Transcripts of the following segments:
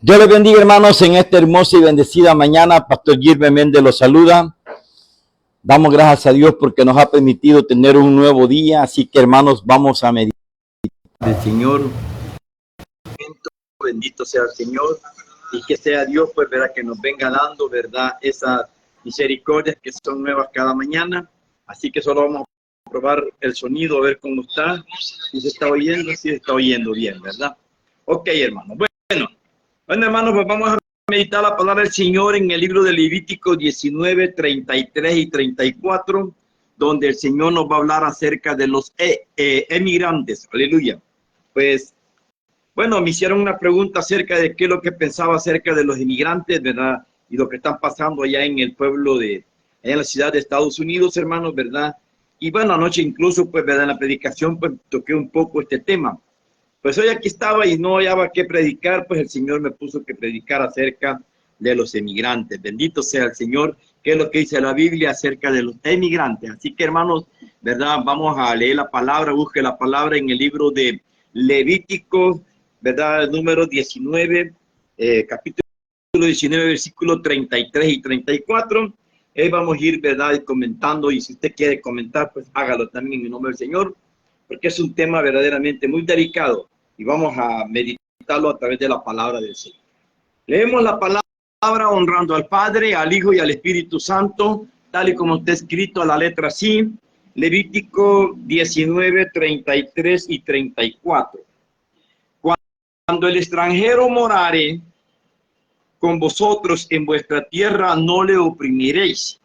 Dios les bendiga, hermanos, en esta hermosa y bendecida mañana. Pastor Gilbert Méndez los saluda. Damos gracias a Dios porque nos ha permitido tener un nuevo día. Así que, hermanos, vamos a meditar del Señor. Bendito sea el Señor y que sea Dios, pues, verdad, que nos venga dando, verdad, esas misericordias que son nuevas cada mañana. Así que solo vamos a probar el sonido, a ver cómo está. Si se está oyendo, si se está oyendo bien, ¿verdad? Ok, hermanos. Bueno, hermanos, pues vamos a meditar la palabra del Señor en el libro de Levítico 19, 33 y 34, donde el Señor nos va a hablar acerca de los emigrantes. Aleluya. Pues, bueno, me hicieron una pregunta acerca de qué es lo que pensaba acerca de los inmigrantes, ¿verdad? Y lo que están pasando allá en el pueblo allá en la ciudad de Estados Unidos, hermanos, ¿verdad? Y bueno, anoche incluso, pues, ¿verdad? En la predicación, pues, toqué un poco este tema. Pues hoy aquí estaba y no hallaba qué predicar, pues el Señor me puso que predicar acerca de los emigrantes. Bendito sea el Señor, que es lo que dice la Biblia acerca de los emigrantes. Así que, hermanos, ¿verdad? Vamos a leer la palabra, busque la palabra en el libro de Levítico, ¿verdad? Número 19, capítulo 19, versículo 33 y 34. Vamos a ir, ¿verdad? Comentando, y si usted quiere comentar, pues hágalo también en el nombre del Señor, porque es un tema verdaderamente muy delicado y vamos a meditarlo a través de la palabra del Señor. Leemos la palabra honrando al Padre, al Hijo y al Espíritu Santo, tal y como está escrito a la letra así, Levítico 19, 33 y 34. Cuando el extranjero morare con vosotros en vuestra tierra, no le oprimiréis.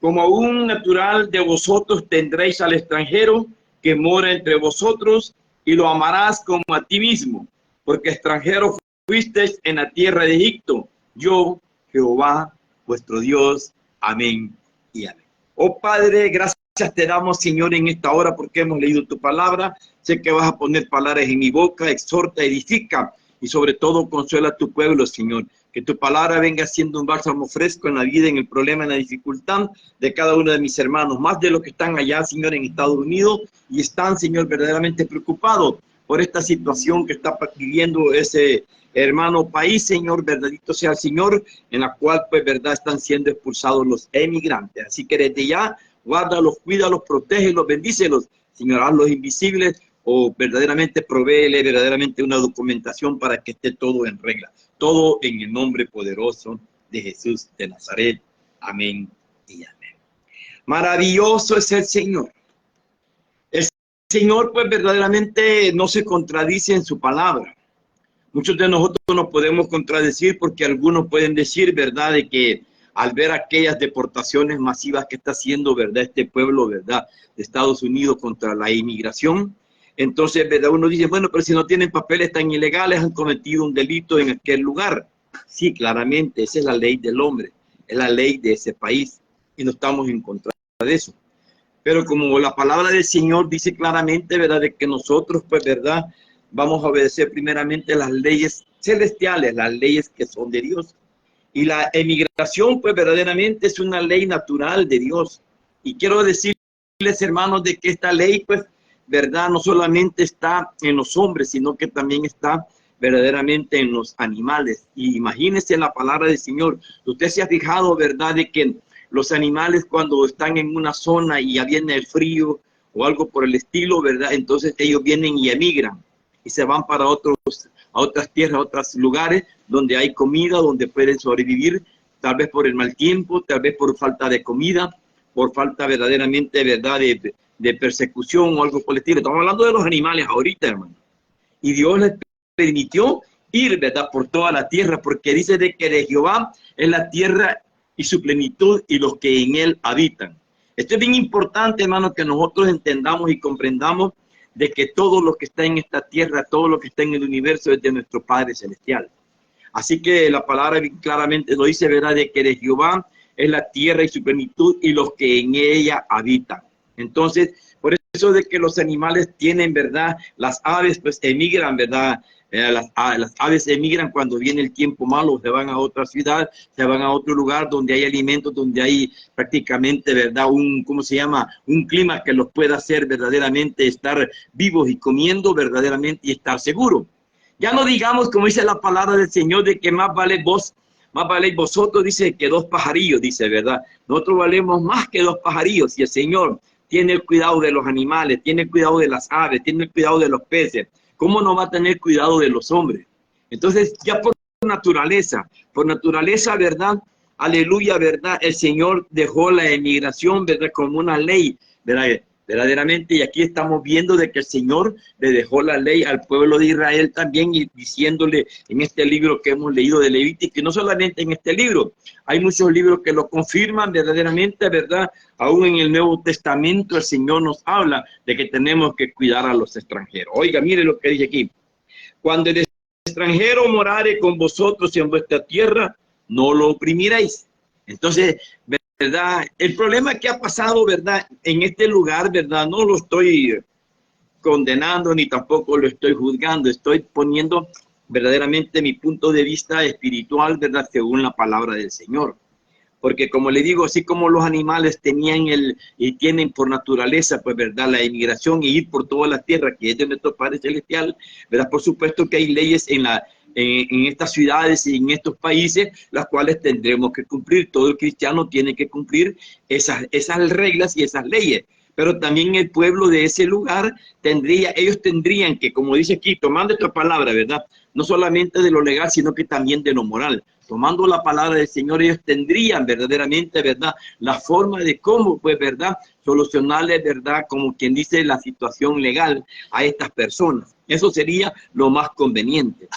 Como un natural de vosotros tendréis al extranjero que mora entre vosotros, y lo amarás como a ti mismo, porque extranjero fuisteis en la tierra de Egipto. Yo, Jehová, vuestro Dios. Amén y amén. Oh Padre, gracias te damos, Señor, en esta hora porque hemos leído tu palabra. Sé que vas a poner palabras en mi boca, exhorta, edifica y sobre todo consuela a tu pueblo, Señor. Que tu palabra venga siendo un bálsamo fresco en la vida, en el problema, en la dificultad de cada uno de mis hermanos, más de los que están allá, Señor, en Estados Unidos, y están, Señor, verdaderamente preocupados por esta situación que está viviendo ese hermano país, Señor, verdadito sea el Señor, en la cual, pues, verdad, están siendo expulsados los emigrantes. Así que desde ya, guárdalos, cuídalos, protégelos, bendícelos, Señor, hazlos invisibles, o verdaderamente provéele verdaderamente una documentación para que esté todo en regla. Todo en el nombre poderoso de Jesús de Nazaret. Amén y amén. Maravilloso es el Señor. El Señor, pues, verdaderamente no se contradice en su palabra. Muchos de nosotros nos podemos contradecir porque algunos pueden decir, ¿verdad?, de que al ver aquellas deportaciones masivas que está haciendo, ¿verdad?, este pueblo, ¿verdad?, de Estados Unidos contra la inmigración, entonces, ¿verdad?, uno dice, bueno, pero si no tienen papeles tan ilegales, han cometido un delito en aquel lugar. Sí, claramente, esa es la ley del hombre, es la ley de ese país y no estamos en contra de eso. Pero como la palabra del Señor dice claramente, ¿verdad?, de que nosotros, pues, ¿verdad?, vamos a obedecer primeramente las leyes celestiales, las leyes que son de Dios. Y la emigración, pues, verdaderamente es una ley natural de Dios. Y quiero decirles, hermanos, de que esta ley, pues, verdad, no solamente está en los hombres, sino que también está verdaderamente en los animales. Y imagínense la palabra del Señor. Usted se ha fijado, ¿verdad?, de que los animales cuando están en una zona y ya viene el frío o algo por el estilo, ¿verdad?, entonces ellos vienen y emigran y se van para a otras tierras, a otros lugares donde hay comida, donde pueden sobrevivir, tal vez por el mal tiempo, tal vez por falta de comida, por falta verdaderamente, ¿verdad?, de persecución o algo por el estilo. Estamos hablando de los animales ahorita, hermano. Y Dios les permitió ir, ¿verdad?, por toda la tierra, porque dice de que de Jehová es la tierra y su plenitud y los que en él habitan. Esto es bien importante, hermano, que nosotros entendamos y comprendamos de que todo lo que está en esta tierra, todo lo que está en el universo es de nuestro Padre Celestial. Así que la palabra claramente lo dice, ¿verdad?, de que de Jehová es la tierra y su plenitud y los que en ella habitan. Entonces, por eso de que los animales tienen, ¿verdad?, las aves pues emigran, ¿verdad?, las aves emigran cuando viene el tiempo malo, se van a otra ciudad, se van a otro lugar donde hay alimentos, donde hay prácticamente, ¿verdad?, ¿cómo se llama?, un clima que los pueda hacer verdaderamente estar vivos y comiendo verdaderamente y estar seguros. Ya no digamos, como dice la palabra del Señor, de que más valéis vosotros, dice, que dos pajarillos, dice, ¿verdad? Nosotros valemos más que dos pajarillos, y el Señor tiene el cuidado de los animales, tiene el cuidado de las aves, tiene el cuidado de los peces. ¿Cómo no va a tener cuidado de los hombres? Entonces, ya por naturaleza, ¿verdad? Aleluya, ¿verdad? El Señor dejó la emigración, ¿verdad? Como una ley, ¿verdad? Verdaderamente, y aquí estamos viendo de que el Señor le dejó la ley al pueblo de Israel también, y diciéndole en este libro que hemos leído de Levítico, y no solamente en este libro, hay muchos libros que lo confirman verdaderamente, ¿verdad? Aún en el Nuevo Testamento el Señor nos habla de que tenemos que cuidar a los extranjeros. Oiga, mire lo que dice aquí: cuando el extranjero morare con vosotros en vuestra tierra, no lo oprimiréis. Entonces, ¿verdad? El problema que ha pasado, ¿verdad? En este lugar, ¿verdad? No lo estoy condenando ni tampoco lo estoy juzgando. Estoy poniendo verdaderamente mi punto de vista espiritual, ¿verdad? Según la palabra del Señor. Porque como le digo, así como los animales tenían y tienen por naturaleza, pues, ¿verdad? La emigración y ir por toda la tierra, que es de nuestro Padre Celestial, ¿verdad? Por supuesto que hay leyes en estas ciudades y en estos países, las cuales tendremos que cumplir. Todo el cristiano tiene que cumplir esas reglas y esas leyes. Pero también el pueblo de ese lugar ellos tendrían que, como dice aquí, tomando esta palabra, ¿verdad? No solamente de lo legal, sino que también de lo moral. Tomando la palabra del Señor, ellos tendrían verdaderamente, ¿verdad? La forma de cómo, pues, ¿verdad? Solucionarle, ¿verdad? Como quien dice, la situación legal a estas personas. Eso sería lo más conveniente.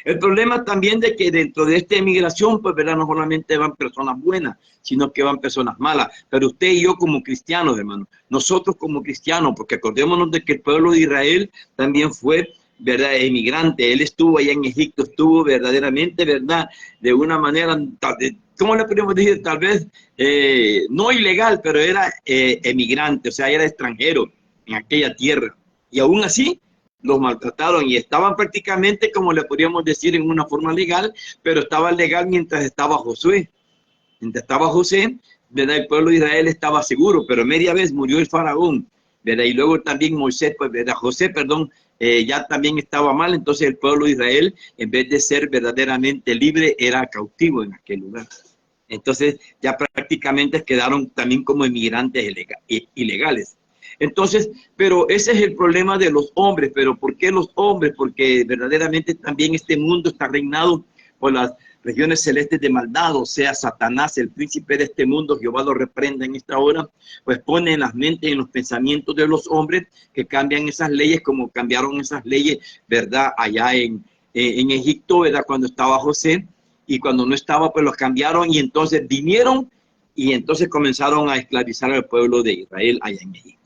El problema también de que dentro de esta emigración, pues, ¿verdad? No solamente van personas buenas, sino que van personas malas. Pero usted y yo como cristianos, hermano, nosotros como cristianos, porque acordémonos de que el pueblo de Israel también fue, ¿verdad? Emigrante. Él estuvo allá en Egipto, estuvo verdaderamente, ¿verdad? De una manera, ¿cómo le podemos decir? Tal vez no ilegal, pero era emigrante, o sea, era extranjero en aquella tierra. Y aún así los maltrataron y estaban prácticamente, como le podríamos decir, en una forma legal, pero estaba legal mientras estaba Josué. Mientras estaba José, ¿verdad? El pueblo de Israel estaba seguro, pero media vez murió el faraón, ¿verdad? Y luego también Moisés, pues, ¿verdad? José, perdón, ya también estaba mal. Entonces el pueblo de Israel, en vez de ser verdaderamente libre, era cautivo en aquel lugar. Entonces ya prácticamente quedaron también como emigrantes ilegales. Entonces, pero ese es el problema de los hombres. ¿Pero por qué los hombres? Porque verdaderamente también este mundo está reinado por las regiones celestes de maldad, o sea, Satanás, el príncipe de este mundo. Jehová lo reprenda en esta hora, pues pone en las mentes, en los pensamientos de los hombres, que cambian esas leyes como cambiaron esas leyes, ¿verdad? Allá en Egipto, ¿verdad? Cuando estaba José, y cuando no estaba, pues los cambiaron, y entonces vinieron, y entonces comenzaron a esclavizar al pueblo de Israel allá en Egipto.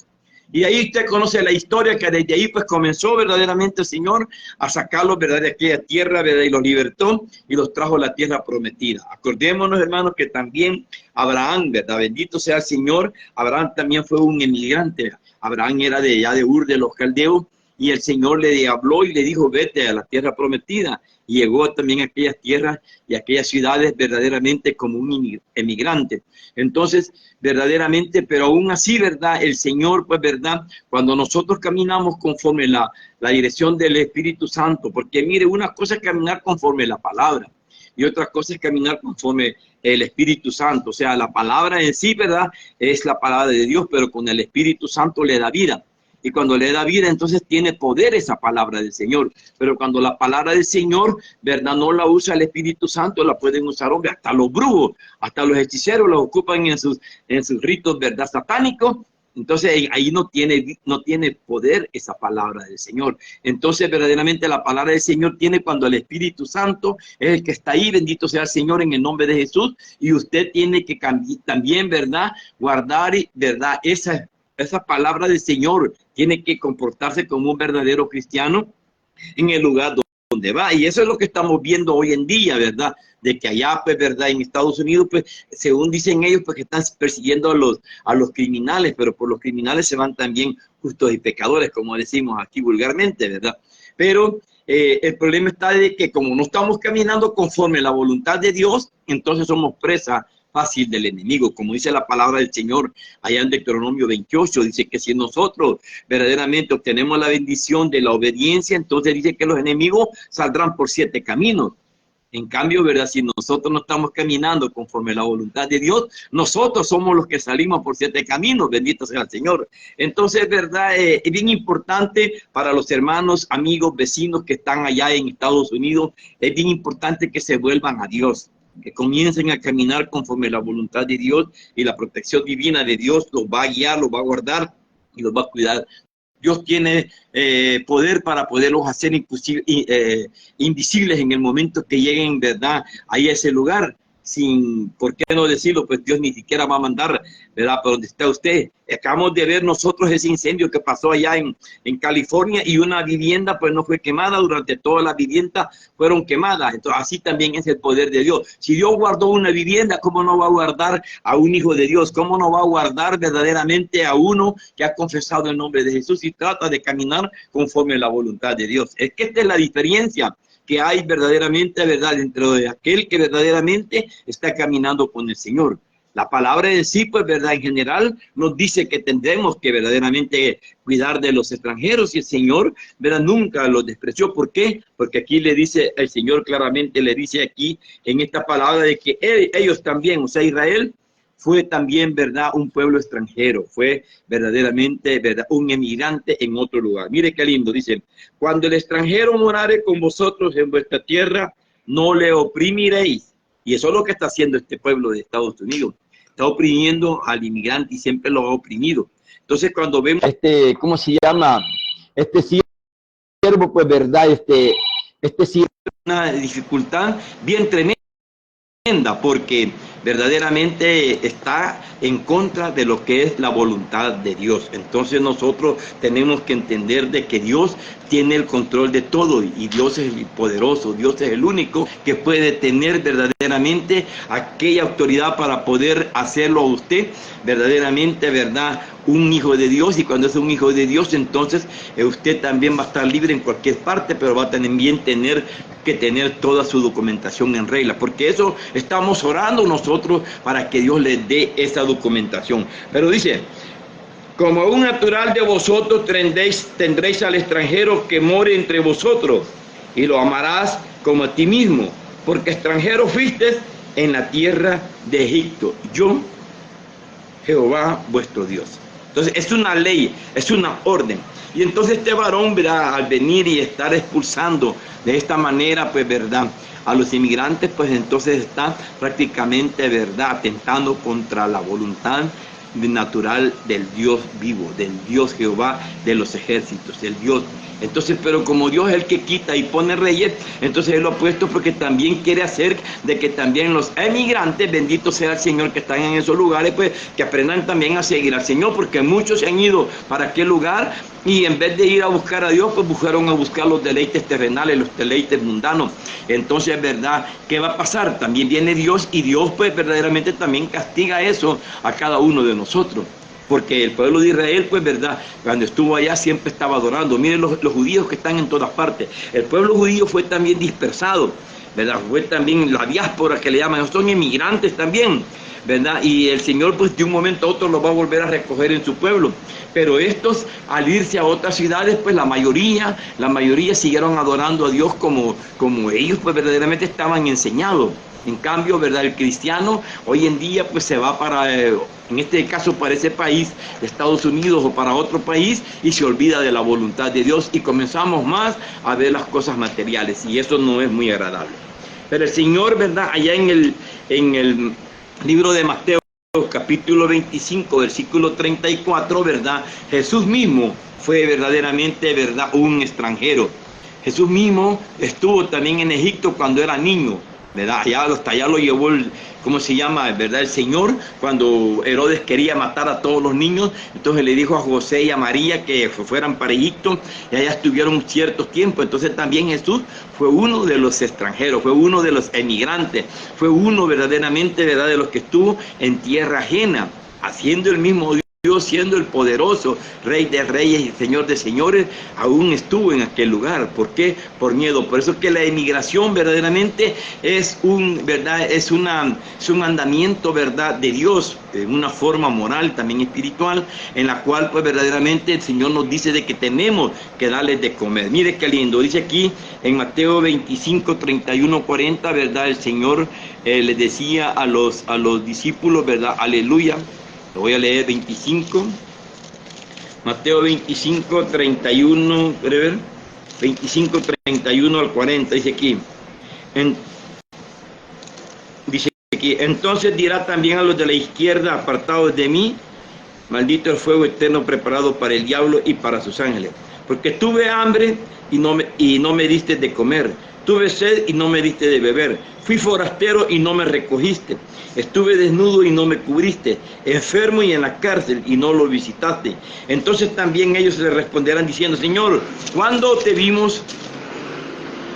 Y ahí usted conoce la historia, que desde ahí pues comenzó verdaderamente el Señor a sacarlos, ¿verdad? De aquella tierra, ¿verdad? Y los libertó y los trajo a la tierra prometida. Acordémonos, hermanos, que también Abraham, ¿verdad? Bendito sea el Señor. Abraham también fue un emigrante. Abraham era de allá de Ur de los Caldeos, y el Señor le habló y le dijo: vete a la tierra prometida. Y llegó también a aquellas tierras y a aquellas ciudades verdaderamente como un emigrante. Entonces, verdaderamente, pero aún así, ¿verdad? El Señor, pues, ¿verdad? Cuando nosotros caminamos conforme la dirección del Espíritu Santo, porque mire, una cosa es caminar conforme la palabra, y otra cosa es caminar conforme el Espíritu Santo. O sea, la palabra en sí, ¿verdad? Es la palabra de Dios, pero con el Espíritu Santo le da vida. Y cuando le da vida, entonces tiene poder esa palabra del Señor. Pero cuando la palabra del Señor, ¿verdad? No la usa el Espíritu Santo, la pueden usar, hombre, hasta los brujos, hasta los hechiceros la ocupan en sus ritos, ¿verdad? Satánicos. Entonces ahí no tiene poder esa palabra del Señor. Entonces verdaderamente la palabra del Señor tiene cuando el Espíritu Santo es el que está ahí. Bendito sea el Señor, en el nombre de Jesús. Y usted tiene que también, ¿verdad? Guardar, ¿verdad? Esa palabra del Señor. Tiene que comportarse como un verdadero cristiano en el lugar donde va. Y eso es lo que estamos viendo hoy en día, ¿verdad? De que allá, pues, ¿verdad? En Estados Unidos, pues, según dicen ellos, pues, que están persiguiendo a los criminales, pero por los criminales se van también justos y pecadores, como decimos aquí vulgarmente, ¿verdad? Pero el problema está de que como no estamos caminando conforme a la voluntad de Dios, entonces somos presa fácil del enemigo. Como dice la palabra del Señor allá en Deuteronomio 28, dice que si nosotros verdaderamente obtenemos la bendición de la obediencia, entonces dice que los enemigos saldrán por 7 caminos. En cambio, ¿verdad? Si nosotros no estamos caminando conforme a la voluntad de Dios, nosotros somos los que salimos por 7 caminos, bendito sea el Señor. Entonces, ¿verdad? Es bien importante para los hermanos, amigos, vecinos que están allá en Estados Unidos, es bien importante que se vuelvan a Dios, que comiencen a caminar conforme a la voluntad de Dios, y la protección divina de Dios los va a guiar, los va a guardar y los va a cuidar. Dios tiene poder para poderlos hacer inclusive invisibles en el momento que lleguen, ¿verdad?, ahí a ese lugar. Sin, ¿por qué no decirlo? Pues Dios ni siquiera va a mandar, ¿verdad?, por donde está usted. Acabamos de ver nosotros ese incendio que pasó allá en California, y una vivienda pues no fue quemada, durante toda la vivienda fueron quemadas. Entonces así también es el poder de Dios. Si Dios guardó una vivienda, ¿cómo no va a guardar a un hijo de Dios? ¿Cómo no va a guardar verdaderamente a uno que ha confesado el nombre de Jesús y trata de caminar conforme a la voluntad de Dios? Es que esta es la diferencia que hay verdaderamente, ¿verdad?, dentro de aquel que verdaderamente está caminando con el Señor. La palabra en sí, pues, ¿verdad?, en general nos dice que tendremos que verdaderamente cuidar de los extranjeros, y el Señor, ¿verdad?, nunca los despreció. ¿Por qué? Porque aquí le dice, el Señor claramente le dice aquí en esta palabra de que ellos también, o sea, Israel, fue también, ¿verdad?, un pueblo extranjero, fue verdaderamente, ¿verdad?, un emigrante en otro lugar. Mire qué lindo, dice: cuando el extranjero morare con vosotros en vuestra tierra, no le oprimiréis. Y eso es lo que está haciendo este pueblo de Estados Unidos. Está oprimiendo al inmigrante y siempre lo ha oprimido. Entonces, cuando vemos ¿cómo se llama? Este siervo, pues, ¿verdad? Este siervo es una dificultad bien tremenda, porque verdaderamente está en contra de lo que es la voluntad de Dios. Entonces nosotros tenemos que entender de que Dios tiene el control de todo, y Dios es el poderoso, Dios es el único que puede tener verdaderamente aquella autoridad para poder hacerlo a usted verdaderamente, ¿verdad?, un hijo de Dios. Y cuando es un hijo de Dios, entonces usted también va a estar libre en cualquier parte, pero va a también tener que tener toda su documentación en regla, porque eso estamos orando nosotros, para que Dios les dé esa documentación. Pero dice: como un natural de vosotros tendréis al extranjero que more entre vosotros, y lo amarás como a ti mismo, porque extranjero fuiste en la tierra de Egipto. Yo, Jehová vuestro Dios. Entonces es una ley, es una orden. Y entonces este varón, ¿verdad?, al venir y estar expulsando de esta manera, pues, ¿verdad?, a los inmigrantes, pues entonces está prácticamente, ¿verdad?, atentando contra la voluntad natural del Dios vivo, del Dios Jehová de los ejércitos, el Dios. Entonces, pero como Dios es el que quita y pone reyes, entonces Él lo ha puesto porque también quiere hacer de que también los emigrantes, bendito sea el Señor, que están en esos lugares, pues que aprendan también a seguir al Señor, porque muchos se han ido para aquel lugar y en vez de ir a buscar a Dios, pues fueron a buscar los deleites terrenales, los deleites mundanos. Entonces, ¿verdad?, ¿qué va a pasar? También viene Dios, y Dios pues verdaderamente también castiga eso a cada uno de nosotros. Porque el pueblo de Israel, pues, ¿verdad?, cuando estuvo allá siempre estaba adorando. Miren los judíos que están en todas partes. El pueblo judío fue también dispersado, ¿verdad? Fue también la diáspora que le llaman. Son inmigrantes también, ¿verdad? Y el Señor, pues, de un momento a otro los va a volver a recoger en su pueblo. Pero estos, al irse a otras ciudades, pues la mayoría siguieron adorando a Dios como ellos, pues, verdaderamente estaban enseñados. En cambio, ¿verdad?, el cristiano hoy en día pues se va para, en este caso, para ese país, Estados Unidos, o para otro país, y se olvida de la voluntad de Dios, y comenzamos más a ver las cosas materiales, y eso no es muy agradable. Pero el Señor, ¿verdad?, allá en el libro de Mateo, capítulo 25, versículo 34, ¿verdad?, Jesús mismo fue verdaderamente, ¿verdad?, un extranjero. Jesús mismo estuvo también en Egipto cuando era niño, ¿verdad? Hasta allá lo llevó ¿cómo se llama?, ¿verdad?, el Señor, cuando Herodes quería matar a todos los niños. Entonces le dijo a José y a María que fueran para Egipto, y allá estuvieron cierto tiempo. Entonces también Jesús fue uno de los extranjeros, fue uno de los emigrantes, fue uno verdaderamente, ¿verdad?, de los que estuvo en tierra ajena, haciendo el mismo Dios Dios, siendo el poderoso Rey de Reyes y Señor de Señores, aún estuvo en aquel lugar. ¿Por qué? Por miedo. Por eso es que la emigración verdaderamente es un mandamiento, ¿verdad?, de Dios, en una forma moral, también espiritual, en la cual pues verdaderamente el Señor nos dice de que tenemos que darles de comer. Mire qué lindo, dice aquí en Mateo 25, 31, 40, ¿verdad? El Señor les decía a los discípulos, ¿verdad? Aleluya. Lo voy a leer 25. Mateo 25, 31, 25, 31 al 40, dice aquí. Dice aquí, entonces dirá también a los de la izquierda, apartados de mí, maldito el fuego eterno preparado para el diablo y para sus ángeles. Porque tuve hambre y no me diste de comer. Tuve sed y no me diste de beber. Fui forastero y no me recogiste. Estuve desnudo y no me cubriste. Enfermo y en la cárcel y no lo visitaste. Entonces también ellos le responderán diciendo, Señor, ¿cuándo te vimos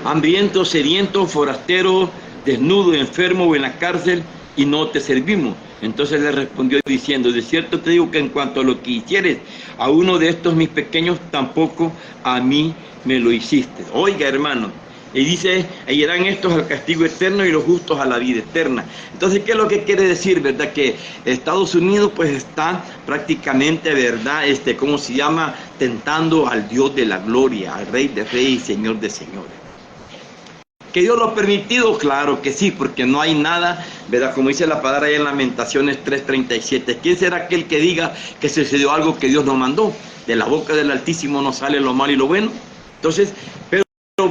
hambriento, sediento, forastero, desnudo, enfermo o en la cárcel y no te servimos? Entonces le respondió diciendo, de cierto te digo que en cuanto a lo que hicieres a uno de estos mis pequeños, tampoco a mí me lo hiciste. Oiga, hermano, y dice, irán estos al castigo eterno y los justos a la vida eterna. Entonces, ¿qué es lo que quiere decir, verdad? Que Estados Unidos pues está prácticamente, verdad, ¿cómo se llama? Tentando al Dios de la gloria, al Rey de Reyes y Señor de Señores. ¿Que Dios lo ha permitido? Claro que sí, porque no hay nada, ¿verdad? Como dice la palabra ahí en Lamentaciones 3:37. ¿Quién será aquel que diga que sucedió algo que Dios no mandó? De la boca del Altísimo no sale lo malo y lo bueno. Entonces, pero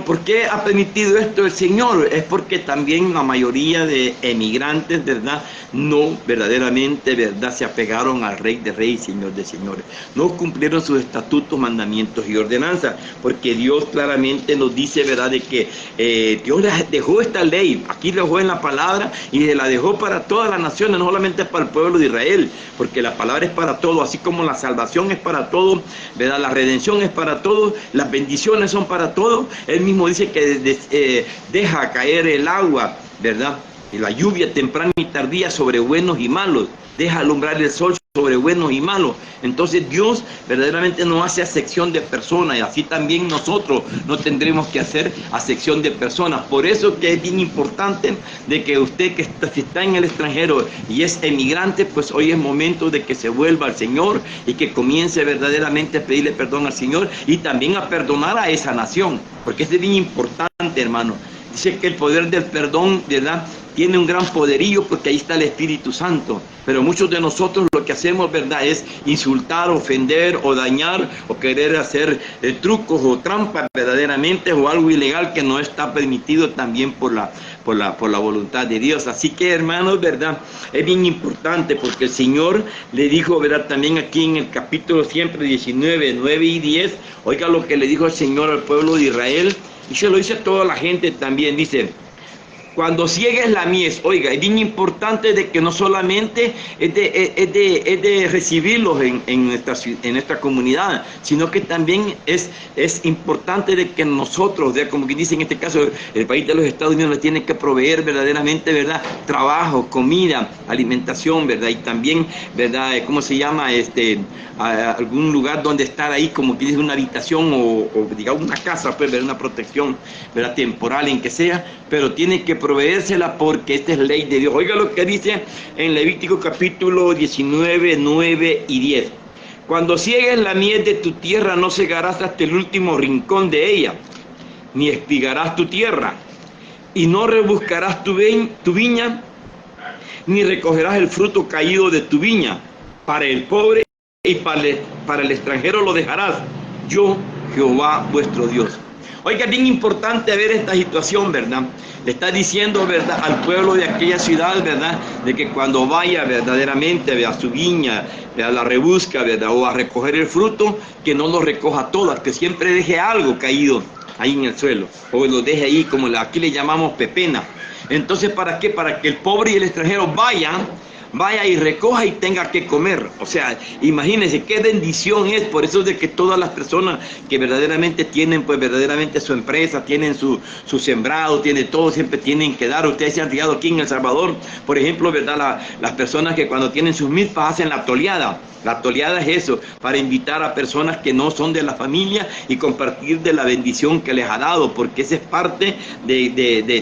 ¿por qué ha permitido esto el Señor? Es porque también la mayoría de emigrantes, ¿verdad?, no verdaderamente, ¿verdad?, se apegaron al Rey de Reyes y Señor de Señores. No cumplieron sus estatutos, mandamientos y ordenanzas, porque Dios claramente nos dice, ¿verdad?, de que Dios les dejó esta ley, aquí la dejó en la palabra y se la dejó para todas las naciones, no solamente para el pueblo de Israel, porque la palabra es para todo, así como la salvación es para todo, ¿verdad?, la redención es para todo, las bendiciones son para todo. Él mismo dice que deja caer el agua, ¿verdad?, y la lluvia temprana y tardía sobre buenos y malos, deja alumbrar el sol sobre buenos y malos. Entonces Dios verdaderamente no hace acepción de personas, y así también nosotros no tendremos que hacer acepción de personas. Por eso que es bien importante de que usted que si está en el extranjero y es emigrante, pues hoy es momento de que se vuelva al Señor y que comience verdaderamente a pedirle perdón al Señor y también a perdonar a esa nación, porque es bien importante, hermano. Dice que el poder del perdón, ¿verdad?, tiene un gran poderío porque ahí está el Espíritu Santo. Pero muchos de nosotros lo que hacemos, ¿verdad?, es insultar, ofender o dañar o querer hacer trucos o trampas verdaderamente o algo ilegal que no está permitido también por la voluntad de Dios. Así que, hermanos, ¿verdad?, es bien importante porque el Señor le dijo, ¿verdad?, también aquí en el capítulo siempre 19, 9 y 10, oiga lo que le dijo el Señor al pueblo de Israel y se lo dice a toda la gente también, dice, cuando ciegues la mies, oiga, es bien importante de que no solamente es de recibirlos en esta comunidad, sino que también es importante de que nosotros, como que dice en este caso, el país de los Estados Unidos les tiene que proveer verdaderamente, ¿verdad?, trabajo, comida, alimentación, ¿verdad? Y también, ¿verdad?, ¿cómo se llama? Algún lugar donde estar ahí, como que dice una habitación o digamos una casa, pues, ¿verdad?, una protección, ¿verdad?, temporal en que sea, pero tiene que proveérsela porque esta es ley de Dios. Oiga lo que dice en Levítico capítulo 19, 9 y 10. Cuando ciegues la mies de tu tierra, no cegarás hasta el último rincón de ella, ni espigarás tu tierra, y no rebuscarás tu viña, ni recogerás el fruto caído de tu viña. Para el pobre y para el extranjero lo dejarás. Yo, Jehová, vuestro Dios. Oiga, es bien importante ver esta situación, ¿verdad? Le está diciendo, ¿verdad?, al pueblo de aquella ciudad, ¿verdad?, de que cuando vaya verdaderamente a su viña, a la rebusca, ¿verdad?, o a recoger el fruto, que no lo recoja todo, que siempre deje algo caído ahí en el suelo, o lo deje ahí, como aquí le llamamos pepena. Entonces, ¿para qué? Para que el pobre y el extranjero vayan vaya y recoja y tenga que comer. O sea, imagínense qué bendición es. Por eso es de que todas las personas que verdaderamente tienen, pues verdaderamente su empresa, tienen su sembrado, tienen todo, siempre tienen que dar. Ustedes se han fijado aquí en El Salvador, por ejemplo, ¿verdad? Las personas que cuando tienen sus milpas hacen la toleada. La toleada es eso, para invitar a personas que no son de la familia y compartir de la bendición que les ha dado, porque esa es parte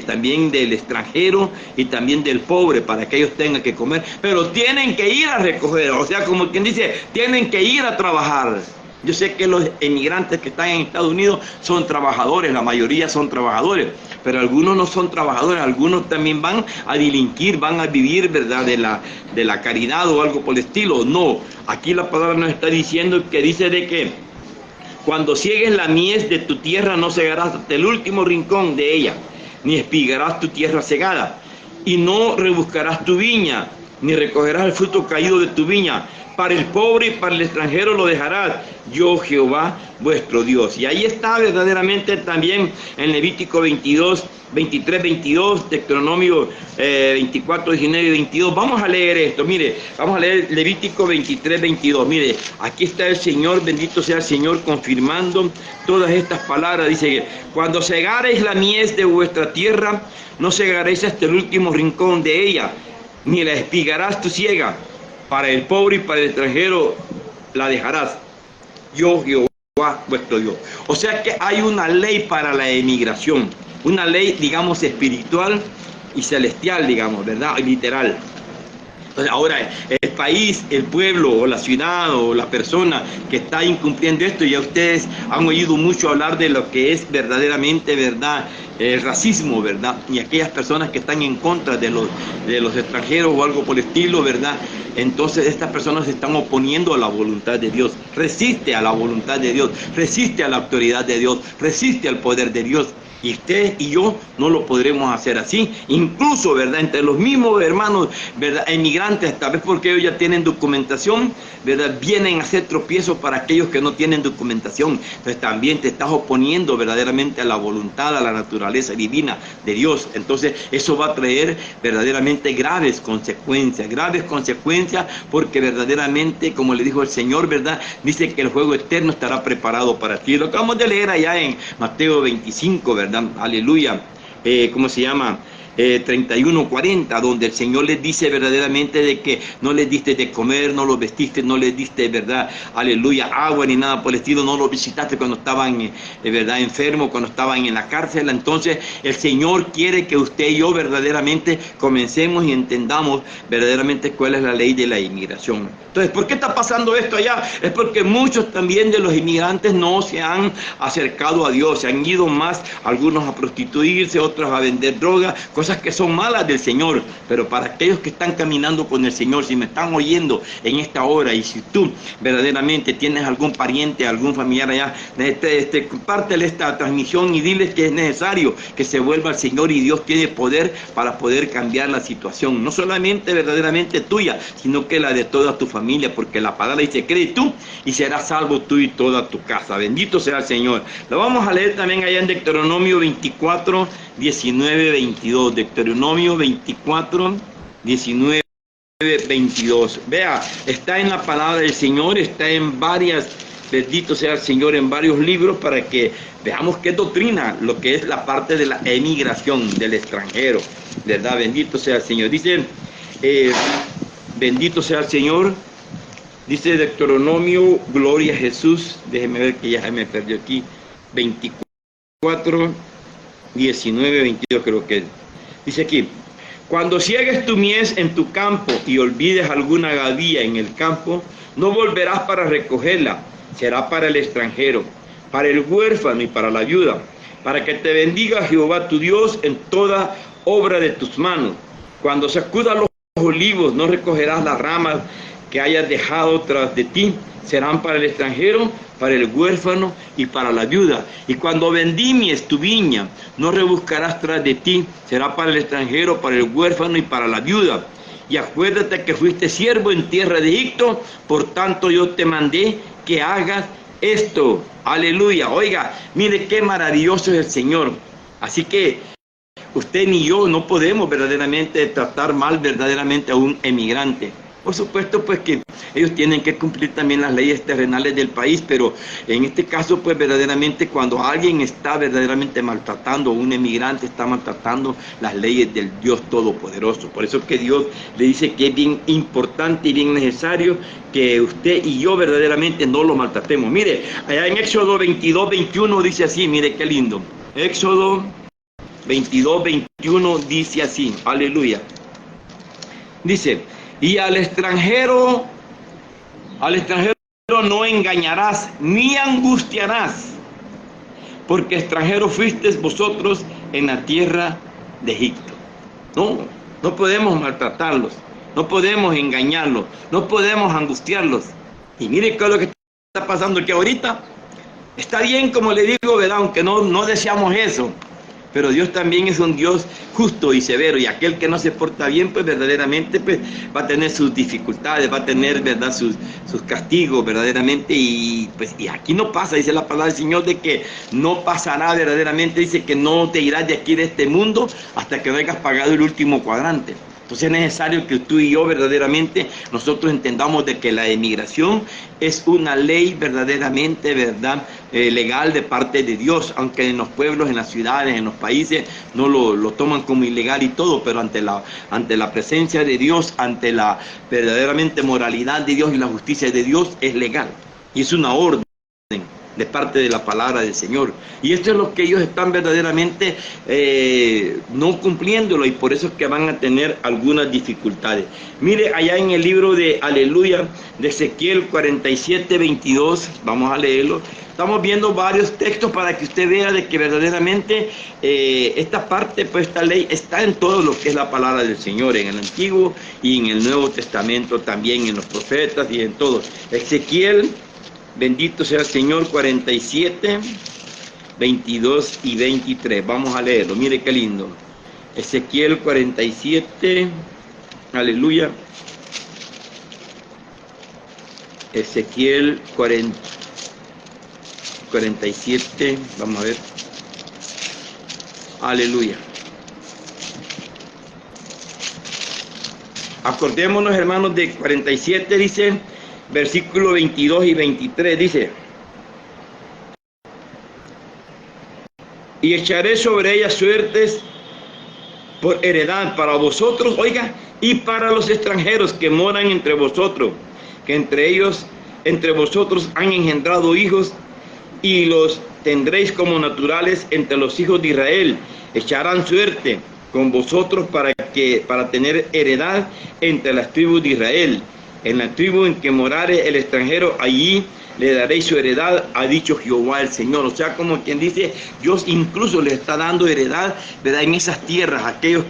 también del extranjero y también del pobre, para que ellos tengan que comer, pero tienen que ir a recoger, o sea, como quien dice, tienen que ir a trabajar. Yo sé que los emigrantes que están en Estados Unidos son trabajadores, la mayoría son trabajadores, pero algunos no son trabajadores, algunos también van a delinquir, van a vivir, ¿verdad?, de la caridad o algo por el estilo. No, aquí la palabra nos está diciendo que dice de que cuando ciegues la mies de tu tierra no cegarás hasta el último rincón de ella, ni espigarás tu tierra cegada, y no rebuscarás tu viña, ni recogerás el fruto caído de tu viña. Para el pobre y para el extranjero lo dejarás, yo Jehová vuestro Dios. Y ahí está verdaderamente también en Levítico 23, 22, Deuteronomio 24, 19 y 22. Vamos a leer esto, mire, vamos a leer Levítico 23, 22. Mire, aquí está el Señor, bendito sea el Señor, confirmando todas estas palabras. Dice que cuando segareis la mies de vuestra tierra, no segaréis hasta el último rincón de ella, ni la espigarás tu siega. Para el pobre y para el extranjero la dejarás, yo Jehová vuestro Dios. O sea que hay una ley para la emigración, una ley, digamos, espiritual y celestial, digamos, ¿verdad? Literal. Entonces, ahora, el país, el pueblo o la ciudad o la persona que está incumpliendo esto, ya ustedes han oído mucho hablar de lo que es verdaderamente, ¿verdad?, el racismo, ¿verdad? Y aquellas personas que están en contra de los extranjeros o algo por el estilo, ¿verdad? Entonces estas personas se están oponiendo a la voluntad de Dios. Resiste a la voluntad de Dios, resiste a la autoridad de Dios, resiste al poder de Dios. Y usted y yo no lo podremos hacer así. Incluso, ¿verdad?, entre los mismos hermanos, ¿verdad?, emigrantes, tal vez porque ellos ya tienen documentación, ¿verdad?, vienen a hacer tropiezos para aquellos que no tienen documentación. Entonces también te estás oponiendo verdaderamente a la voluntad, a la naturaleza divina de Dios. Entonces eso va a traer verdaderamente graves consecuencias, porque verdaderamente, como le dijo el Señor, ¿verdad?, dice que el juego eterno estará preparado para ti. Lo acabamos de leer allá en Mateo 25, ¿verdad? Aleluya. ¿Cómo se llama? 31:40, donde el Señor les dice verdaderamente de que no les diste de comer, no los vestiste, no les diste, verdad, aleluya, agua ni nada por el estilo, no los visitaste cuando estaban, verdad, enfermos, cuando estaban en la cárcel. Entonces el Señor quiere que usted y yo verdaderamente comencemos y entendamos verdaderamente cuál es la ley de la inmigración. Entonces, ¿por qué está pasando esto allá? Es porque muchos también de los inmigrantes no se han acercado a Dios, se han ido más, algunos a prostituirse, otros a vender drogas, cosas que son malas del Señor. Pero para aquellos que están caminando con el Señor, si me están oyendo en esta hora, y si tú verdaderamente tienes algún pariente, algún familiar allá, compártele esta transmisión y diles que es necesario que se vuelva al Señor, y Dios tiene poder para poder cambiar la situación, no solamente verdaderamente tuya, sino que la de toda tu familia, porque la palabra dice: cree tú y serás salvo tú y toda tu casa. Bendito sea el Señor. Lo vamos a leer también allá en Deuteronomio 24, 19, 22. Deuteronomio 24, 19, 22. Vea, está en la palabra del Señor, está en varias, bendito sea el Señor, en varios libros, para que veamos qué doctrina, lo que es la parte de la emigración del extranjero, ¿verdad? Bendito sea el Señor. Dice, bendito sea el Señor. Dice Deuteronomio, gloria a Jesús. Déjeme ver que ya se me perdió aquí. 24, 19, 22 creo que es. Dice aquí: cuando ciegues tu mies en tu campo y olvides alguna gavilla en el campo, no volverás para recogerla, será para el extranjero, para el huérfano y para la viuda, para que te bendiga Jehová tu Dios en toda obra de tus manos. Cuando sacudas los olivos, no recogerás las ramas que hayas dejado tras de ti, serán para el extranjero, para el huérfano y para la viuda. Y cuando vendimies tu viña, no rebuscarás tras de ti, será para el extranjero, para el huérfano y para la viuda. Y acuérdate que fuiste siervo en tierra de Egipto, por tanto yo te mandé que hagas esto. Aleluya. Oiga, mire qué maravilloso es el Señor. Así que usted ni yo no podemos verdaderamente tratar mal verdaderamente a un emigrante. Por supuesto, pues que ellos tienen que cumplir también las leyes terrenales del país, pero en este caso, pues verdaderamente cuando alguien está verdaderamente maltratando, un emigrante está maltratando las leyes del Dios Todopoderoso. Por eso que Dios le dice que es bien importante y bien necesario que usted y yo verdaderamente no lo maltratemos. Mire, allá en Éxodo 22, 21 dice así, mire qué lindo. Éxodo 22, 21 dice así, aleluya. Dice, y al extranjero no engañarás ni angustiarás, porque extranjeros fuisteis vosotros en la tierra de Egipto. No podemos maltratarlos, no podemos engañarlos, no podemos angustiarlos. Y mire qué es lo que está pasando aquí ahorita. Está bien, como le digo, ¿verdad? Aunque no deseamos eso. Pero Dios también es un Dios justo y severo, y aquel que no se porta bien, pues verdaderamente pues, va a tener sus dificultades, va a tener, ¿verdad?, sus castigos verdaderamente, y aquí no pasa, dice la palabra del Señor, de que no pasará verdaderamente, dice que no te irás de aquí de este mundo hasta que no hayas pagado el último cuadrante. Entonces es necesario que tú y yo verdaderamente nosotros entendamos de que la emigración es una ley verdaderamente, ¿verdad?, legal de parte de Dios, aunque en los pueblos, en las ciudades, en los países no lo toman como ilegal y todo, pero ante la presencia de Dios, ante la verdaderamente moralidad de Dios y la justicia de Dios es legal y es una orden de parte de la palabra del Señor. Y esto es lo que ellos están verdaderamente no cumpliéndolo, y por eso es que van a tener algunas dificultades. Mire, allá en el libro de Aleluya, de Ezequiel 47, 22, vamos a leerlo. Estamos viendo varios textos para que usted vea de que verdaderamente esta parte, pues esta ley está en todo lo que es la palabra del Señor, en el Antiguo y en el Nuevo Testamento también, en los profetas y en todo. Ezequiel, bendito sea el Señor, 47, 22 y 23. Vamos a leerlo, mire qué lindo. Ezequiel 47, aleluya. Ezequiel 47, vamos a ver. Aleluya. Acordémonos, hermanos, de 47, dice, versículo 22 y 23, dice: y echaré sobre ellas suertes por heredad para vosotros, oiga, y para los extranjeros que moran entre vosotros, que entre vosotros han engendrado hijos, y los tendréis como naturales entre los hijos de Israel. Echarán suerte con vosotros para tener heredad entre las tribus de Israel. En la tribu en que morare el extranjero, allí le daréis su heredad, ha dicho Jehová el Señor. O sea, como quien dice, Dios incluso le está dando heredad, ¿verdad?, en esas tierras. Aquellos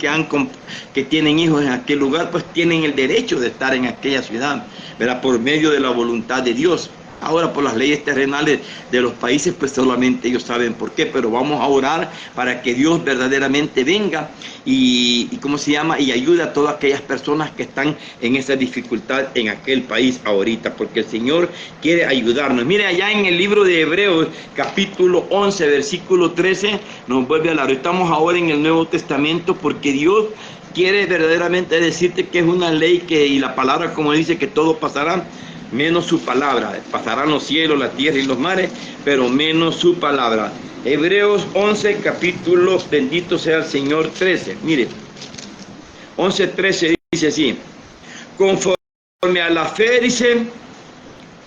que tienen hijos en aquel lugar, pues tienen el derecho de estar en aquella ciudad, ¿verdad?, por medio de la voluntad de Dios. Ahora, por las leyes terrenales de los países, pues solamente ellos saben por qué, pero vamos a orar para que Dios verdaderamente venga y ayude a todas aquellas personas que están en esa dificultad en aquel país ahorita, porque el Señor quiere ayudarnos. Mire, allá en el libro de Hebreos, capítulo 11, versículo 13, nos vuelve a hablar. Estamos ahora en el Nuevo Testamento, porque Dios quiere verdaderamente decirte que es una ley y la palabra, como dice, que todo pasará, menos su palabra. Pasarán los cielos, la tierra y los mares, pero menos su palabra. Hebreos 11, capítulo, bendito sea el Señor, 13. Mire, 11, 13 dice así: conforme a la fe, dice,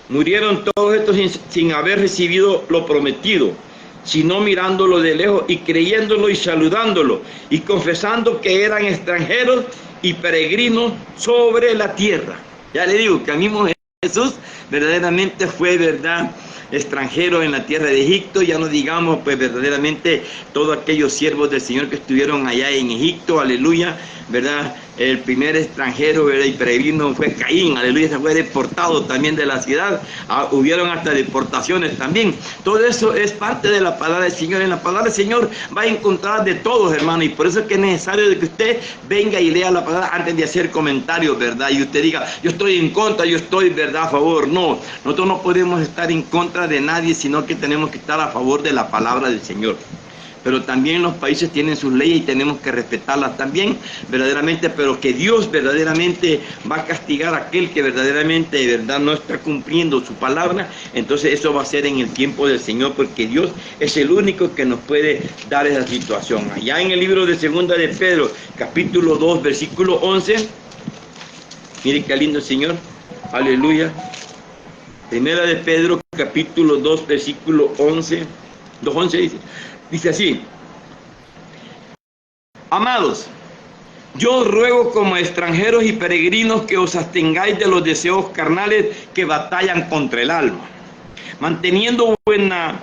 murieron todos estos sin haber recibido lo prometido, sino mirándolo de lejos y creyéndolo y saludándolo y confesando que eran extranjeros y peregrinos sobre la tierra. Ya le digo que a mí Jesús verdaderamente fue, ¿verdad?, extranjero en la tierra de Egipto. Ya no digamos, pues, verdaderamente todos aquellos siervos del Señor que estuvieron allá en Egipto, aleluya, ¿verdad? El primer extranjero, ¿verdad?, y peregrino fue Caín, aleluya, se fue deportado también de la ciudad. Hubieron hasta deportaciones también. Todo eso es parte de la palabra del Señor. En la palabra del Señor va a encontrar de todos, hermano, y por eso es que es necesario de que usted venga y lea la palabra antes de hacer comentarios, ¿verdad? Y usted diga, yo estoy en contra, yo estoy, ¿verdad?, a favor. No, nosotros no podemos estar en contra de nadie, sino que tenemos que estar a favor de la palabra del Señor. pero también los países tienen sus leyes y tenemos que respetarlas también, verdaderamente, pero que Dios verdaderamente va a castigar a aquel que verdaderamente, de verdad, no está cumpliendo su palabra. Entonces eso va a ser en el tiempo del Señor, porque Dios es el único que nos puede dar esa situación. Allá en el libro de Segunda de Pedro, capítulo 2, versículo 11, mire qué lindo el Señor, aleluya. Primera de Pedro, capítulo 2, versículo 11, 2:11 dice así: amados, yo os ruego como extranjeros y peregrinos que os abstengáis de los deseos carnales que batallan contra el alma, manteniendo buena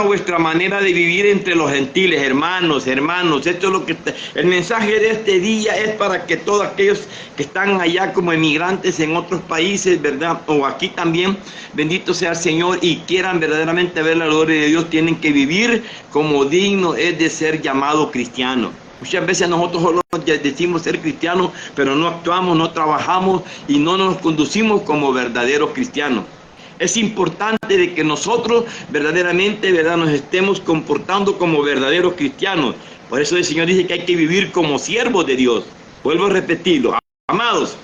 vuestra manera de vivir entre los gentiles. Hermanos, esto es lo que el mensaje de este día es para que todos aquellos que están allá como emigrantes en otros países, ¿verdad? O aquí también, bendito sea el Señor, y quieran verdaderamente ver la gloria de Dios, tienen que vivir como digno es de ser llamado cristiano. Muchas veces nosotros solo decimos ser cristianos, pero no actuamos, no trabajamos y no nos conducimos como verdaderos cristianos. Es importante de que nosotros verdaderamente, ¿verdad?, nos estemos comportando como verdaderos cristianos. Por eso el Señor dice que hay que vivir como siervos de Dios. Vuelvo a repetirlo. Amados,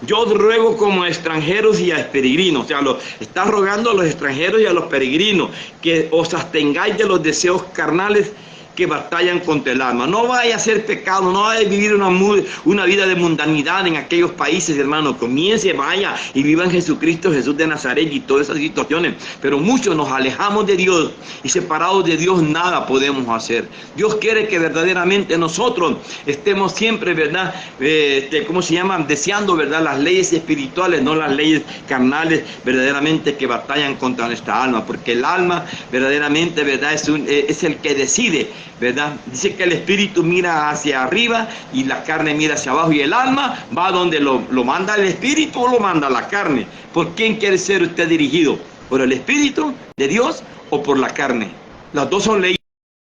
yo os ruego como extranjeros y a peregrinos, o sea, está rogando a los extranjeros y a los peregrinos que os abstengáis de los deseos carnales que batallan contra el alma. No vaya a ser pecado, no vaya a vivir una vida de mundanidad en aquellos países, hermano. Comience, vaya y viva en Jesucristo, Jesús de Nazaret y todas esas situaciones. Pero muchos nos alejamos de Dios y separados de Dios nada podemos hacer. Dios quiere que verdaderamente nosotros estemos siempre, ¿verdad? ¿Cómo se llama? Deseando, ¿verdad? Las leyes espirituales, no las leyes carnales, verdaderamente que batallan contra nuestra alma. Porque el alma, verdaderamente, ¿verdad? Es el que decide, ¿verdad? Dice que el espíritu mira hacia arriba y la carne mira hacia abajo, y el alma va donde lo manda el espíritu o lo manda la carne. ¿Por quién quiere ser usted dirigido? ¿Por el espíritu de Dios o por la carne? Las dos son leyes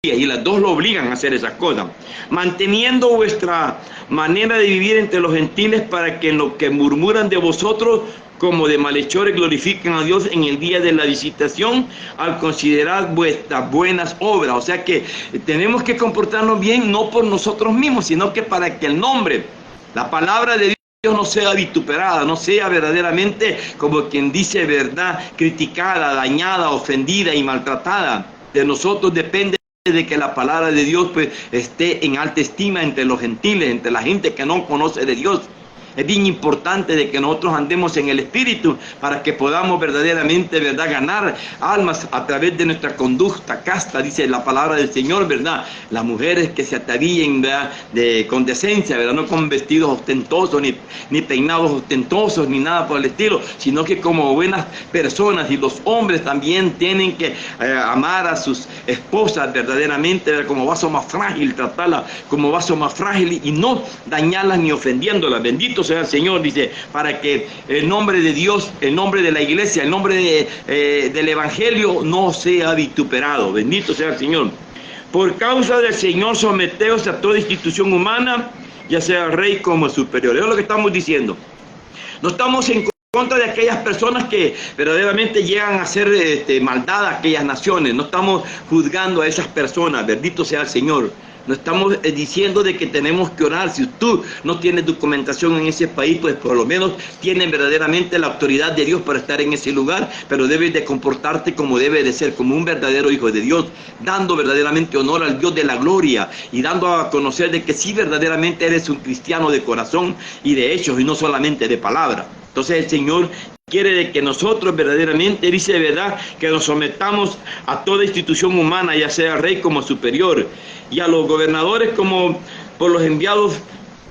y las dos lo obligan a hacer esas cosas. Manteniendo vuestra manera de vivir entre los gentiles, para que en lo que murmuran de vosotros como de malhechores glorifiquen a Dios en el día de la visitación, al considerar vuestras buenas obras. O sea que tenemos que comportarnos bien, no por nosotros mismos, sino que para que el nombre, la palabra de Dios no sea vituperada, no sea verdaderamente, como quien dice, verdad, criticada, dañada, ofendida y maltratada. De nosotros depende de que la palabra de Dios pues esté en alta estima entre los gentiles, entre la gente que no conoce de Dios. Es bien importante de que nosotros andemos en el Espíritu para que podamos verdaderamente, ¿verdad?, ganar almas a través de nuestra conducta casta, dice la palabra del Señor, ¿verdad? Las mujeres que se atavíen, ¿verdad?, con decencia, ¿verdad?, no con vestidos ostentosos, ni peinados ostentosos, ni nada por el estilo, sino que como buenas personas. Y los hombres también tienen que amar a sus esposas verdaderamente, ¿verdad?, como vaso más frágil, tratarlas como vaso más frágil y no dañarlas ni ofendiéndolas. Bendito sea el Señor, dice, para que el nombre de Dios, el nombre de la iglesia, el nombre del evangelio no sea vituperado. Bendito sea el Señor. Por causa del Señor, someteos a toda institución humana, ya sea rey como superior. Eso es lo que estamos diciendo. No estamos en contra de aquellas personas que verdaderamente llegan a hacer maldad a aquellas naciones. No estamos juzgando a esas personas. Bendito sea el Señor. No estamos diciendo de que tenemos que orar. Si tú no tienes documentación en ese país, pues por lo menos tienes verdaderamente la autoridad de Dios para estar en ese lugar, pero debes de comportarte como debe de ser, como un verdadero hijo de Dios, dando verdaderamente honor al Dios de la gloria y dando a conocer de que sí verdaderamente eres un cristiano de corazón y de hechos y no solamente de palabra. Entonces el Señor quiere de que nosotros verdaderamente, dice, verdad, que nos sometamos a toda institución humana, ya sea rey como superior, y a los gobernadores como por los enviados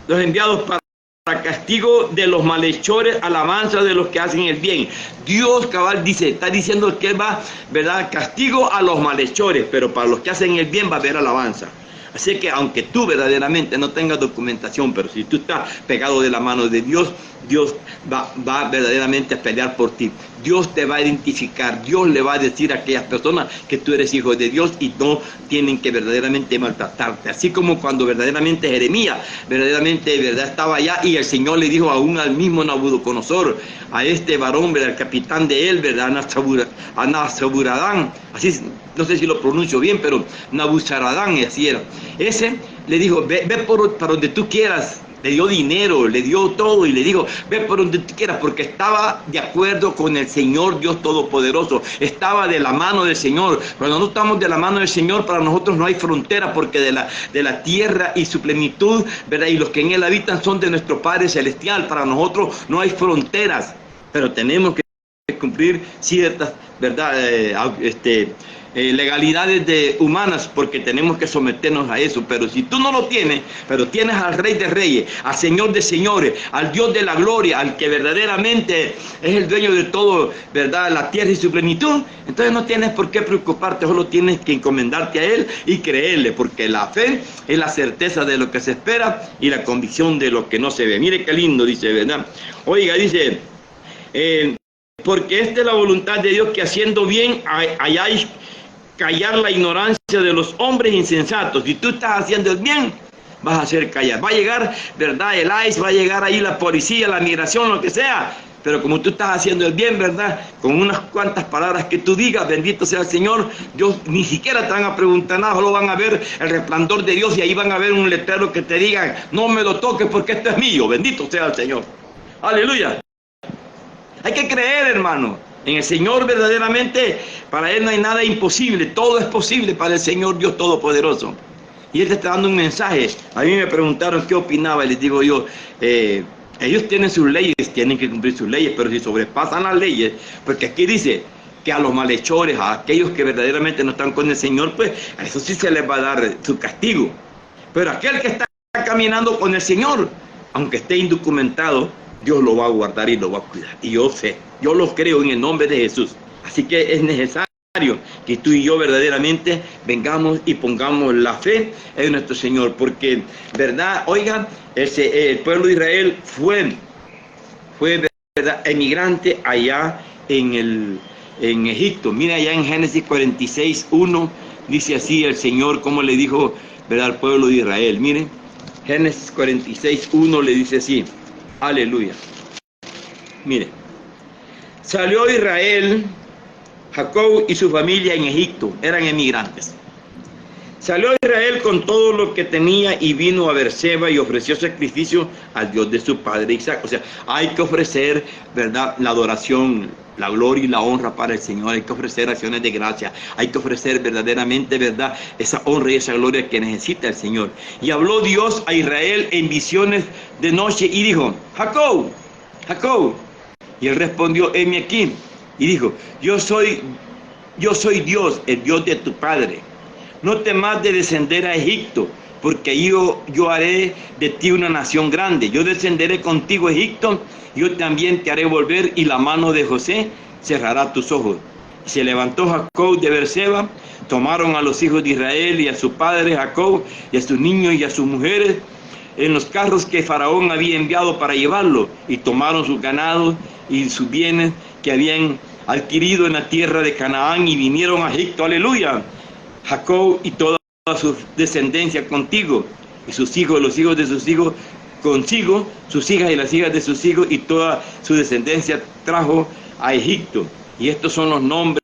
para castigo de los malhechores, alabanza de los que hacen el bien. Dios cabal dice, está diciendo que va, verdad, castigo a los malhechores, pero para los que hacen el bien va a haber alabanza. Así que aunque tú verdaderamente no tengas documentación, pero si tú estás pegado de la mano de Dios, Dios va verdaderamente a pelear por ti. Dios te va a identificar, Dios le va a decir a aquellas personas que tú eres hijo de Dios y no tienen que verdaderamente maltratarte. Así como cuando verdaderamente Jeremías, verdad estaba allá y el Señor le dijo aún al mismo Nabucodonosor, a este varón, el capitán de él, Nabuzaradán, así, no sé si lo pronuncio bien, pero Nabuzaradán, así era. Ese le dijo, ve para donde tú quieras. Le dio dinero, le dio todo y le dijo, ve por donde tú quieras, porque estaba de acuerdo con el Señor Dios Todopoderoso, estaba de la mano del Señor. Cuando no estamos de la mano del Señor, para nosotros no hay frontera, porque de la tierra y su plenitud, ¿verdad? Y los que en él habitan son de nuestro Padre Celestial. Para nosotros no hay fronteras, pero tenemos que cumplir ciertas, ¿verdad? Legalidades humanas, porque tenemos que someternos a eso. Pero si tú no lo tienes, pero tienes al Rey de Reyes, al Señor de Señores, al Dios de la gloria, al que verdaderamente es el dueño de todo, ¿verdad? La tierra y su plenitud, entonces no tienes por qué preocuparte, solo tienes que encomendarte a Él y creerle, porque la fe es la certeza de lo que se espera y la convicción de lo que no se ve. Mire qué lindo dice, ¿verdad? Oiga, dice, porque esta es la voluntad de Dios, que haciendo bien hayáis callar la ignorancia de los hombres insensatos. Si tú estás haciendo el bien, vas a hacer callar. Va a llegar, ¿verdad? El ICE, va a llegar ahí la policía, la migración, lo que sea. Pero como tú estás haciendo el bien, ¿verdad? Con unas cuantas palabras que tú digas, bendito sea el Señor, Dios ni siquiera te van a preguntar nada, solo van a ver el resplandor de Dios y ahí van a ver un letrero que te diga, no me lo toques porque esto es mío, bendito sea el Señor. Aleluya. Hay que creer, hermano. En el Señor verdaderamente, para Él no hay nada imposible, todo es posible para el Señor Dios Todopoderoso. Y Él te está dando un mensaje. A mí me preguntaron qué opinaba y les digo yo, ellos tienen sus leyes, tienen que cumplir sus leyes, pero si sobrepasan las leyes, porque aquí dice que a los malhechores, a aquellos que verdaderamente no están con el Señor, pues a eso sí se les va a dar su castigo. Pero aquel que está caminando con el Señor, aunque esté indocumentado, Dios lo va a guardar y lo va a cuidar. Y yo sé, yo lo creo en el nombre de Jesús. Así que es necesario que tú y yo verdaderamente vengamos y pongamos la fe en nuestro Señor. Porque, ¿verdad? Oigan, el pueblo de Israel fue ¿verdad?, emigrante allá en Egipto. Mira allá en Génesis 46:1, dice así el Señor, como le dijo, ¿verdad?, al pueblo de Israel. Miren, Génesis 46:1 le dice así. Aleluya. Mire, salió Israel, Jacob y su familia en Egipto, eran emigrantes. Salió Israel con todo lo que tenía y vino a Beerseba y ofreció sacrificio al Dios de su padre Isaac. O sea, hay que ofrecer, ¿verdad?, la adoración, la gloria y la honra para el Señor. Hay que ofrecer acciones de gracia. Hay que ofrecer verdaderamente, ¿verdad?, esa honra y esa gloria que necesita el Señor. Y habló Dios a Israel en visiones de noche y dijo, Jacob, Jacob. Y él respondió, heme aquí. Y dijo, yo soy Dios, el Dios de tu padre. No temas de descender a Egipto, porque yo haré de ti una nación grande. Yo descenderé contigo a Egipto, yo también te haré volver, y la mano de José cerrará tus ojos. Y se levantó Jacob de Beerseba, tomaron a los hijos de Israel y a su padre Jacob, y a sus niños y a sus mujeres, en los carros que Faraón había enviado para llevarlo, y tomaron sus ganados y sus bienes que habían adquirido en la tierra de Canaán, y vinieron a Egipto. Aleluya. Jacob y toda su descendencia contigo, y sus hijos, los hijos de sus hijos consigo, sus hijas y las hijas de sus hijos, y toda su descendencia trajo a Egipto. Y estos son los nombres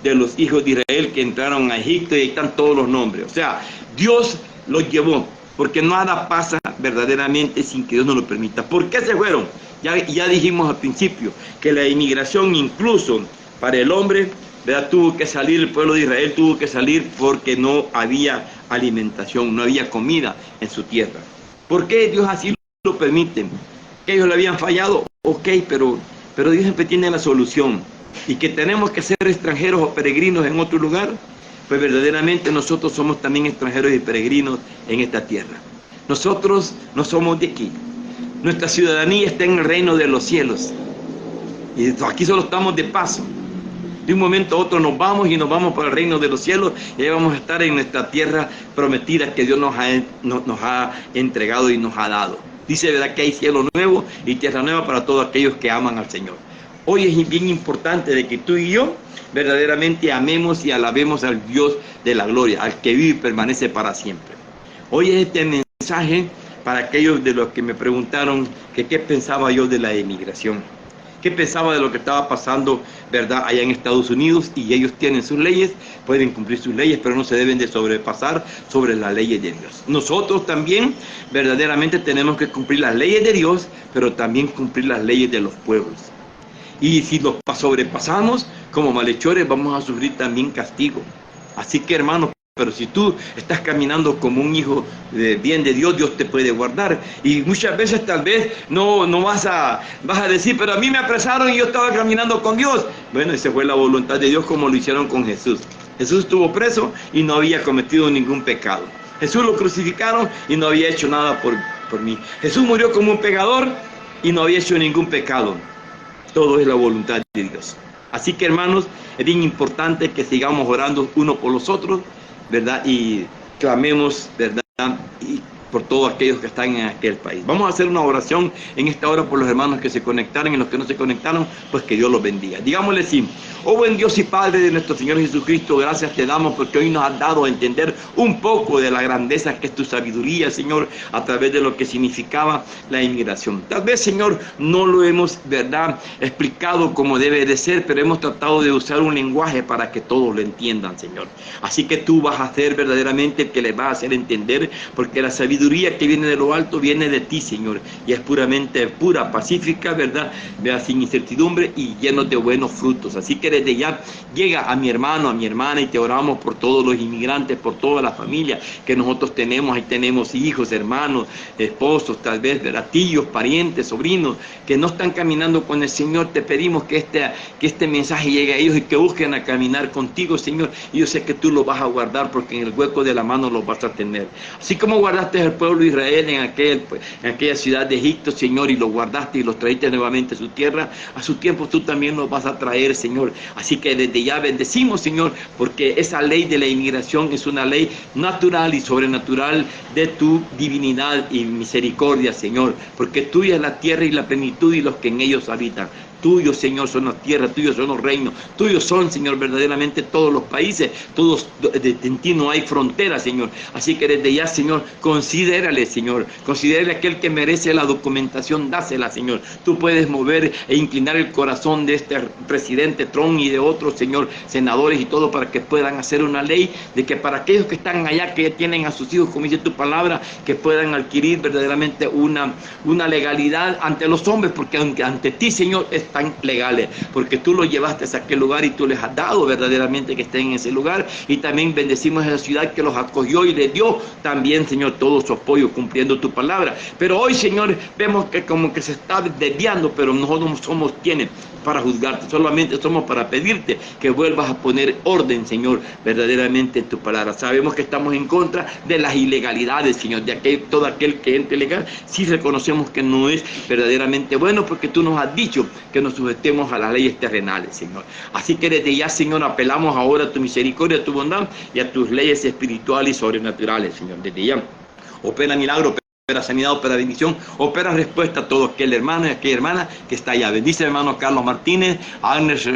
de los hijos de Israel que entraron a Egipto, y ahí están todos los nombres. O sea, Dios los llevó, porque nada pasa verdaderamente sin que Dios nos lo permita. ¿Por qué se fueron? Ya dijimos al principio que la inmigración, incluso para el hombre, ¿verdad?, tuvo que salir, el pueblo de Israel tuvo que salir porque no había alimentación, no había comida en su tierra. ¿Por qué Dios así lo permite? ¿Que ellos le habían fallado? Ok, pero Dios siempre tiene la solución. ¿Y que tenemos que ser extranjeros o peregrinos en otro lugar? Pues verdaderamente nosotros somos también extranjeros y peregrinos en esta tierra. Nosotros no somos de aquí. Nuestra ciudadanía está en el reino de los cielos. Y aquí solo estamos de paso. De un momento a otro nos vamos y nos vamos para el reino de los cielos y ahí vamos a estar en nuestra tierra prometida que Dios nos ha entregado y nos ha dado. Dice, ¿verdad?, que hay cielo nuevo y tierra nueva para todos aquellos que aman al Señor. Hoy es bien importante de que tú y yo verdaderamente amemos y alabemos al Dios de la gloria, al que vive y permanece para siempre. Hoy es este mensaje para aquellos de los que me preguntaron que qué pensaba yo de la emigración. ¿Qué pensaba de lo que estaba pasando, verdad, allá en Estados Unidos? Y ellos tienen sus leyes, pueden cumplir sus leyes, pero no se deben de sobrepasar sobre las leyes de Dios. Nosotros también verdaderamente tenemos que cumplir las leyes de Dios, pero también cumplir las leyes de los pueblos. Y si los sobrepasamos como malhechores, vamos a sufrir también castigo. Así que, hermanos, pero si tú estás caminando como un hijo de bien de Dios, Dios te puede guardar. Y muchas veces tal vez no vas a decir, pero a mí me apresaron y yo estaba caminando con Dios. Bueno, esa fue la voluntad de Dios, como lo hicieron con Jesús. Jesús estuvo preso y no había cometido ningún pecado. Jesús lo crucificaron y no había hecho nada por mí. Jesús murió como un pecador y no había hecho ningún pecado. Todo es la voluntad de Dios. Así que, hermanos, es bien importante que sigamos orando uno por los otros, ¿verdad? Y clamemos, ¿verdad? Y por todos aquellos que están en aquel país. Vamos a hacer una oración en esta hora por los hermanos que se conectaron y los que no se conectaron, pues que Dios los bendiga. Digámosle así: oh buen Dios y Padre de nuestro Señor Jesucristo, gracias te damos porque hoy nos has dado a entender un poco de la grandeza que es tu sabiduría, Señor, a través de lo que significaba la inmigración. Tal vez, Señor, no lo hemos, ¿verdad?, explicado como debe de ser, pero hemos tratado de usar un lenguaje para que todos lo entiendan, Señor. Así que tú vas a hacer verdaderamente el que les va a hacer entender, porque la sabiduría que viene de lo alto viene de ti, Señor, y es puramente pura, pacífica, ¿verdad?, sin incertidumbre y lleno de buenos frutos. Así que desde ya llega a mi hermano, a mi hermana, y te oramos por todos los inmigrantes, por toda la familia que nosotros tenemos. Ahí tenemos hijos, hermanos, esposos, tal vez, ¿verdad?, tíos, parientes, sobrinos que no están caminando con el Señor. Te pedimos que este mensaje llegue a ellos y que busquen a caminar contigo, Señor, y yo sé que tú los vas a guardar, porque en el hueco de la mano los vas a tener. Así como guardaste al pueblo de Israel en aquella ciudad de Egipto, Señor, y los guardaste y los traíste nuevamente a su tierra, a su tiempo tú también los vas a traer, Señor. Así que desde ya bendecimos, Señor, porque esa ley de la inmigración es una ley natural y sobrenatural de tu divinidad y misericordia, Señor, porque tuya es la tierra y la plenitud y los que en ellos habitan. Tuyos, Señor, son las tierras, tuyos son los reinos, tuyos son, Señor, verdaderamente todos los países, todos, en ti no hay fronteras, Señor. Así que desde ya, Señor, considérale, Señor, considérale aquel que merece la documentación, dásela, Señor. Tú puedes mover e inclinar el corazón de este presidente Trump y de otros, Señor, senadores y todo, para que puedan hacer una ley de que para aquellos que están allá, que ya tienen a sus hijos, como dice tu palabra, que puedan adquirir verdaderamente una legalidad ante los hombres, porque ante ti, Señor, están legales, porque tú los llevaste a aquel lugar y tú les has dado verdaderamente que estén en ese lugar. Y también bendecimos a esa ciudad que los acogió y les dio también, Señor, todo su apoyo cumpliendo tu palabra. Pero hoy, Señor, vemos que como que se está desviando, pero nosotros no somos quienes para juzgarte, solamente somos para pedirte que vuelvas a poner orden, Señor, verdaderamente en tu palabra. Sabemos que estamos en contra de las ilegalidades, Señor, de todo aquel que entre legal. Sí reconocemos que no es verdaderamente bueno, porque tú nos has dicho que nos sujetemos a las leyes terrenales, Señor. Así que desde ya, Señor, apelamos ahora a tu misericordia, a tu bondad y a tus leyes espirituales y sobrenaturales, Señor. Desde ya, opera milagro, opera sanidad, opera bendición, opera respuesta a todo aquel hermano y aquella hermana que está allá. Bendice, hermano Carlos Martínez, a Agnes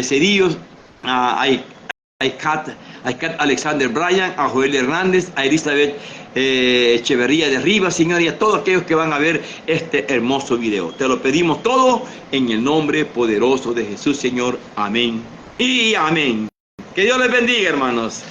Cedillos, a Kat Alexander Bryan, a Joel Hernández, a Elizabeth Echeverría de Rivas, Señor, y a todos aquellos que van a ver este hermoso video. Te lo pedimos todo en el nombre poderoso de Jesús, Señor. Amén y amén. Que Dios les bendiga, hermanos.